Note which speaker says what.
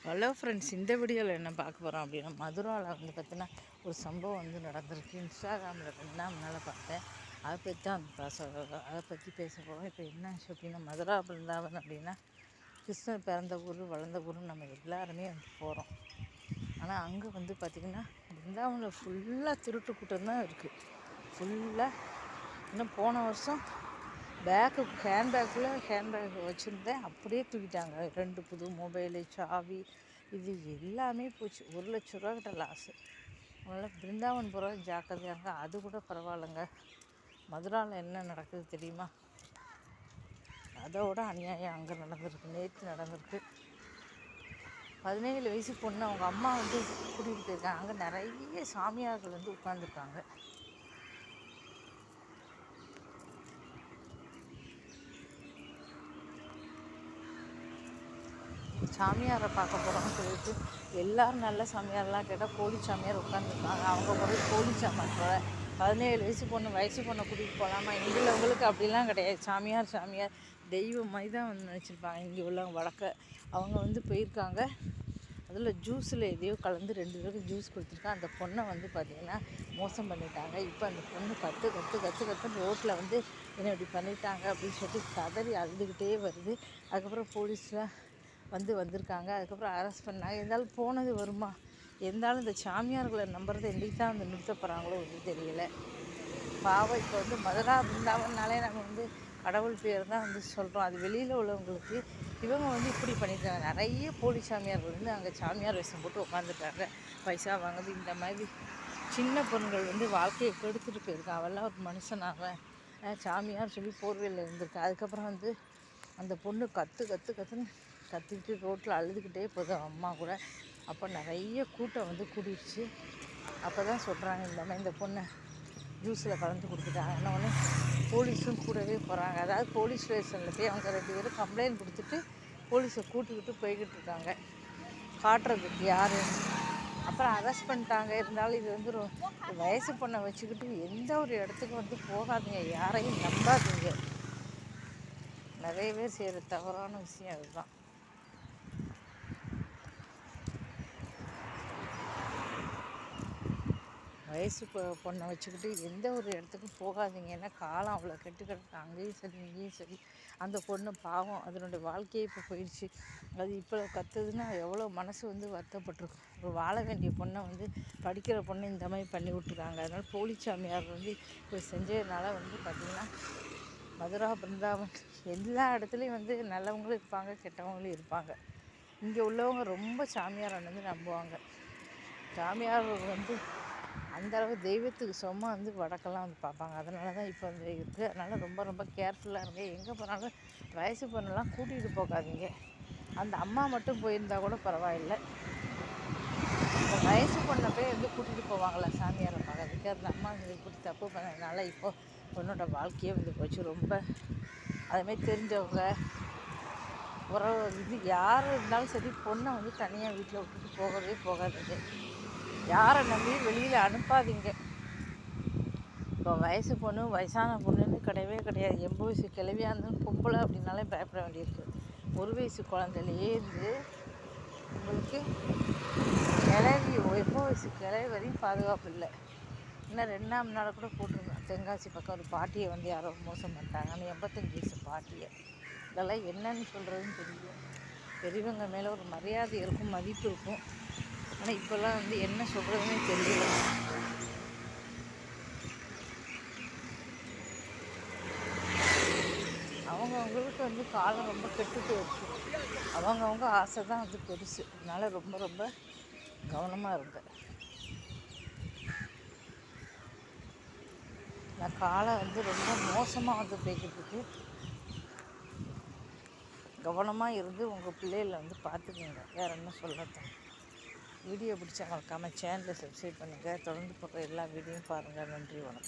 Speaker 1: Hello friends, இந்த வீடியோவில் என்ன பார்க்க போகிறோம் அப்படின்னா, மதுராவில் வந்து பார்த்தீங்கன்னா ஒரு சம்பவம் வந்து நடந்திருக்கு. இன்ஸ்டாகிராமில் 2 நாள் பார்த்தேன். அதை பற்றி தான் அதை பற்றி பேச போகிறோம். இப்போ என்ன ஆச்சு அப்படின்னா, மதுரா பிருந்தாவன் அப்படின்னா கிருஷ்ணர் பிறந்த ஊர் வளர்ந்த ஊர்னு நம்ம எல்லாருமே வந்து போகிறோம். ஆனால் அங்கே வந்து பார்த்திங்கன்னா பிருந்தாவனில் ஃபுல்லாக திருட்டு கூட்டம் தான் இருக்குது. ஃபுல்லாக இன்னும் போன வருஷம் ஹேண்ட்பேக் வச்சுருந்தேன், அப்படியே தூக்கிட்டாங்க. 2 புது மொபைலு, சாவி, இது எல்லாமே போச்சு. 1,00,000 ரூபா கிட்ட லாஸு. அதனால் பிருந்தாவன் போகிற ஜாக்கிரதையாங்க. அது கூட பரவாயில்லைங்க. மதுராவில் என்ன நடக்குது தெரியுமா? அதோட அநியாயம் அங்கே நடந்திருக்கு. நேற்று நடந்திருக்கு. 17 வயசு பொண்ணு அவங்க அம்மா வந்து கூட்டிகிட்டு போயிருக்காங்க. அங்கே நிறைய சாமியார்கள் வந்து உட்காந்துருக்காங்க. சாமியாரை பார்க்க போகிறோம்னு சொல்லிட்டு எல்லோரும் நல்ல சாமியாரெலாம் கேட்டால் போலி சாமியார் உட்காந்துருக்காங்க. அவங்க போய் போலி சாமியார் போல 17 வயசு பொண்ணை கூட்டிகிட்டு போகலாமா? இங்கே உள்ளவங்களுக்கு அப்படிலாம் கிடையாது. சாமியார் தெய்வம் மாதிரி தான் வந்து நினச்சிருப்பாங்க. இங்கே உள்ளவங்க அவங்க வந்து போயிருக்காங்க. அதில் ஜூஸில் எதையோ கலந்து 2 பேருக்கு ஜூஸ் கொடுத்துருக்காங்க. அந்த பொண்ணை வந்து பார்த்திங்கன்னா மோசம் பண்ணிட்டாங்க. இப்போ அந்த பொண்ணு கற்று ரோட்டில் வந்து என்ன இப்படி பண்ணிட்டாங்க அப்படின்னு சொல்லிட்டு கதறி அழுதுகிட்டே வருது. அதுக்கப்புறம் போலீஸ்லாம் வந்திருக்காங்க. அதுக்கப்புறம் அரெஸ்ட் பண்ணாங்க. இருந்தாலும் போனது வருமா? இருந்தாலும் இந்த சாமியார்களை நம்புறதை என்றைக்கு தான் வந்து நிறுத்த போகிறாங்களோ வந்து தெரியல. பாவம். இப்போ வந்து மதுரா பிருந்தாவன்னாலே நம்ம வந்து கடவுள் பேர் தான் வந்து சொல்கிறோம். அது வெளியில் உள்ளவங்களுக்கு இவங்க வந்து இப்படி பண்ணியிருக்காங்க. நிறைய போலி சாமியார்கள் வந்து அங்கே சாமியார் வேஷம் போட்டு உட்காந்துட்டாங்க. பைசா வாங்குது. இந்த மாதிரி சின்ன பொண்ணுகள் வந்து வாழ்க்கையை கெடுத்துட்டு போயிருக்கான். அவெல்லாம் ஒரு மனுஷனாக சாமியார் சொல்லி போர்வையில் இருந்திருக்கு. அதுக்கப்புறம் வந்து அந்த பொண்ணு கற்றுன்னு கத்திக்கிட்டு ரோட்டில் அழுதுகிட்டே போகுது அம்மா கூட. அப்போ நிறைய கூட்டம் வந்து கூட்டிடுச்சு. அப்போ தான் சொல்கிறாங்க, இந்த மாதிரி இந்த பொண்ணை ஜூஸில் கலந்து கொடுத்துட்டாங்க. இன்னொன்று போலீஸும் கூடவே போகிறாங்க. அதாவது போலீஸ் ஸ்டேஷனில் போய் அவங்க 2 பேரும் கம்ப்ளைண்ட் கொடுத்துட்டு போலீஸை கூட்டிக்கிட்டு போய்கிட்டு இருக்காங்க, காட்டுறதுக்கு யார். அப்புறம் அரெஸ்ட் பண்ணிட்டாங்க. இருந்தாலும் இது வந்து வயசு பொண்ணை வச்சுக்கிட்டு எந்த ஒரு இடத்துக்கு வந்து போகாதீங்க, யாரையும் நம்பாதீங்க. நிறைய பேர் செய்கிற தவறான விஷயம் அதுதான். வயசு பொண்ணை வச்சுக்கிட்டு எந்த ஒரு இடத்துக்கும் போகாதீங்க. ஏன்னா காலம் அவ்வளோ கெட்டுக்கிட்டு அங்கேயும் சரி இங்கேயும் சரி. அந்த பொண்ணு பாவம், அதனுடைய வாழ்க்கையே இப்போ போயிடுச்சு. அது இப்போ கற்றுதுன்னா எவ்வளோ மனசு வந்து வருத்தப்பட்டிருக்கும். ஒரு வாழ வேண்டிய பொண்ணை வந்து படிக்கிற பொண்ணை இந்த மாதிரி பண்ணி விட்டுருக்காங்க. அதனால் போலி சாமியார் வந்து இப்போ செஞ்சதுனால வந்து பார்த்திங்கன்னா மதுரா பிருந்தாவன் எல்லா இடத்துலையும் வந்து நல்லவங்களும் இருப்பாங்க, கெட்டவங்களும் இருப்பாங்க. இங்கே உள்ளவங்க ரொம்ப சாமியாரை வந்து நம்புவாங்க. சாமியார் வந்து அந்தளவு தெய்வத்துக்கு சொம்மா வந்து வடக்கெல்லாம் வந்து பார்ப்பாங்க. அதனால தான் இப்போ வந்து இருக்குது. அதனால் ரொம்ப கேர்ஃபுல்லாக இருங்க. எங்கே போனாலும் வயசு பொண்ணெல்லாம் கூட்டிகிட்டு போகாதீங்க. அந்த அம்மா மட்டும் போயிருந்தால் கூட பரவாயில்லை. இந்த வயசு பொண்ணை போய் வந்து கூட்டிகிட்டு போவாங்களா சாமியாரை பார்க்கறதுக்கு? அந்த அம்மா இப்படி தப்பு பண்ணதுனால இப்போ பொண்ணோட வாழ்க்கையே வந்து போச்சு. ரொம்ப அதுமாரி தெரிஞ்சவங்க உறவு இது யார் இருந்தாலும் சரி, பொண்ணை வந்து தனியாக வீட்டில் விட்டுட்டு போகாதீங்க. யாரை நம்பி வெளியில் அனுப்பாதீங்க. இப்போ வயசு பொண்ணு வயசான பொண்ணுன்னு கிடையவே கிடையாது. 80 வயசு கிளவியாக இருந்தாலும் பொம்பளை அப்படின்னாலே பயப்பட வேண்டியிருக்கு. 1 வயசு குழந்தையிலேருந்து உங்களுக்கு கிளவி 80 வயசு கிளவி வரையும் பாதுகாப்பு இல்லை. இன்னும் 2ஆம் நாள் கூட போட்டிருந்தோம். தென்காசி பக்கம் ஒரு பாட்டியை வந்து யாரோ மோசம் பண்ணிட்டாங்க. ஆனால் 85 வயசு பாட்டியை. இதெல்லாம் என்னன்னு சொல்கிறதுன்னு தெரியல. பெரியவங்க மேலே ஒரு மரியாதை இருக்கும், மதிப்பு இருக்கும். ஆனால் இப்போல்லாம் வந்து என்ன சொல்கிறதுனே தெரியல. அவங்கவுங்களுக்கு வந்து காலம் ரொம்ப கெட்டு போயிடுச்சு. அவங்கவுங்க ஆசை தான் அது பெருசு. அதனால் ரொம்ப கவனமாக இருங்க. நான் காலம் வந்து ரொம்ப மோசமாக வந்து போய்கிட்டு இருக்கு. கவனமாக இருந்து உங்கள் பிள்ளைகளை வந்து பார்த்துக்கோங்க. வேறு என்ன சொல்லத்தான். வீடியோ பிடிச்சா மறக்காமல் சேனலை சப்ஸ்கிரைப் பண்ணுங்கள். தொடர்ந்து போடுற எல்லா வீடியோவும் பாருங்கள். நன்றி, வணக்கம்.